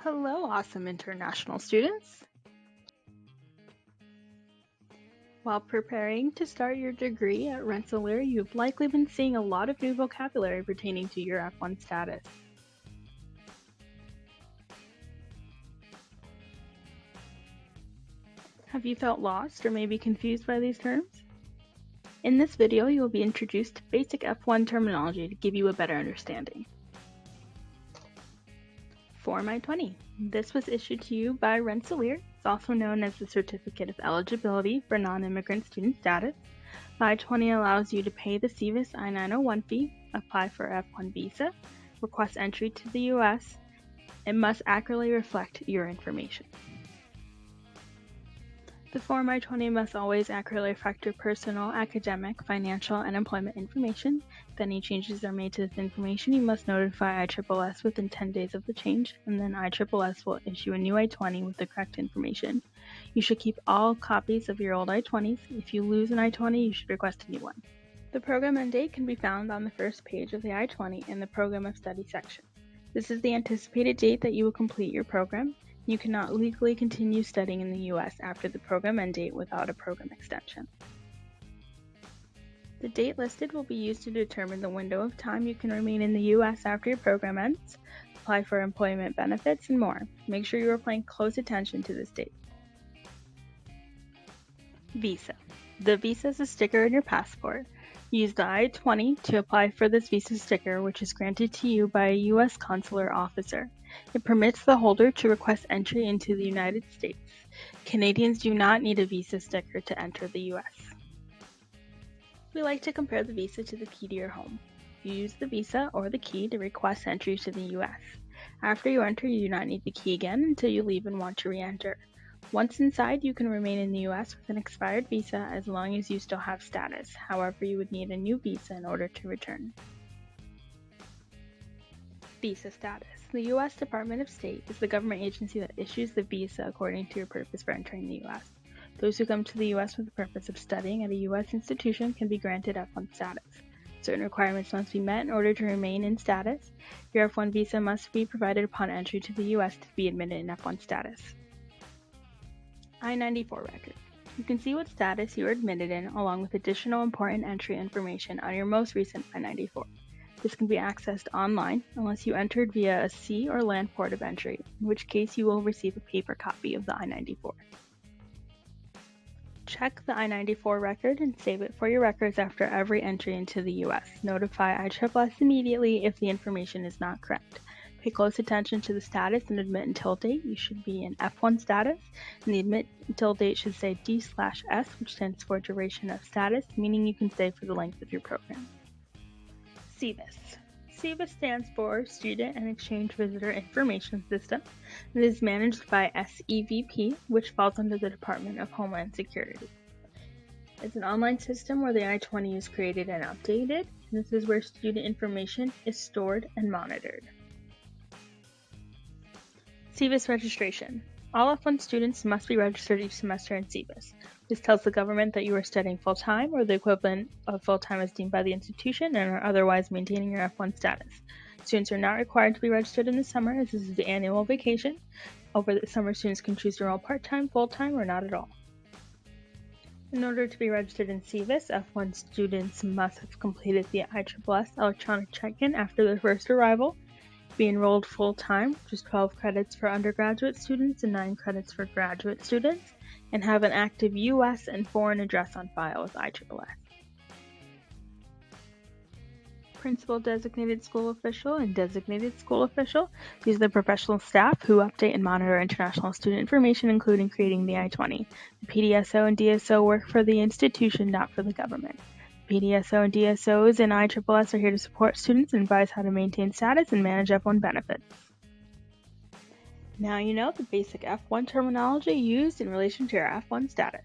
Hello, awesome international students. While preparing to start your degree at Rensselaer, you've likely been seeing a lot of new vocabulary pertaining to your F1 status. Have you felt lost or maybe confused by these terms? In this video, you will be introduced to basic F1 terminology to give you a better understanding. Form I-20. This was issued to you by Rensselaer. It's also known as the Certificate of Eligibility for Non-Immigrant Student Status. The I-20 allows you to pay the SEVIS I-901 fee, apply for F1 visa, request entry to the U.S. It must accurately reflect your information. The Form I-20 must always accurately reflect your personal, academic, financial, and employment information. If any changes are made to this information, you must notify ISSS within 10 days of the change, and then ISSS will issue a new I-20 with the correct information. You should keep all copies of your old I-20s. If you lose an I-20, you should request a new one. The program end date can be found on the first page of the I-20 in the Program of Study section. This is the anticipated date that you will complete your program. You cannot legally continue studying in the U.S. after the program end date without a program extension. The date listed will be used to determine the window of time you can remain in the U.S. after your program ends, apply for employment benefits, and more. Make sure you are paying close attention to this date. Visa. The visa is a sticker in your passport. Use the I-20 to apply for this visa sticker, which is granted to you by a U.S. consular officer. It permits the holder to request entry into the United States. Canadians do not need a visa sticker to enter the U.S. We like to compare the visa to the key to your home. You use the visa or the key to request entry to the U.S. After you enter, you do not need the key again until you leave and want to re-enter. Once inside, you can remain in the U.S. with an expired visa as long as you still have status. However, you would need a new visa in order to return. Visa status. The U.S. Department of State is the government agency that issues the visa according to your purpose for entering the U.S. Those who come to the U.S. with the purpose of studying at a U.S. institution can be granted F1 status. Certain requirements must be met in order to remain in status. Your F1 visa must be provided upon entry to the U.S. to be admitted in F1 status. I-94 record. You can see what status you are admitted in along with additional important entry information on your most recent I-94. This can be accessed online unless you entered via a sea or land port of entry, in which case you will receive a paper copy of the I-94. Check the I-94 record and save it for your records after every entry into the U.S. Notify ISSS immediately if the information is not correct. Pay close attention to the status and admit until date. You should be in F1 status, and the admit until date should say D/S, which stands for duration of status, meaning you can stay for the length of your program. SEVIS. SEVIS stands for Student and Exchange Visitor Information System. It is managed by SEVP, which falls under the Department of Homeland Security. It's an online system where the I-20 is created and updated. This is where student information is stored and monitored. SEVIS registration. All F1 students must be registered each semester in SEVIS. This tells the government that you are studying full-time or the equivalent of full-time as deemed by the institution and are otherwise maintaining your F1 status. Students are not required to be registered in the summer as this is the annual vacation. Over the summer, students can choose to enroll part-time, full-time, or not at all. In order to be registered in SEVIS, F1 students must have completed the ISSS electronic check-in after their first arrival, be enrolled full-time, which is 12 credits for undergraduate students and 9 credits for graduate students, and have an active U.S. and foreign address on file with ISSS. Principal designated school official and designated school official. These are the professional staff who update and monitor international student information, including creating the I-20. The PDSO and DSO work for the institution, not for the government. PDSO and DSOs and ISSS are here to support students and advise how to maintain status and manage F1 benefits. Now you know the basic F1 terminology used in relation to your F1 status.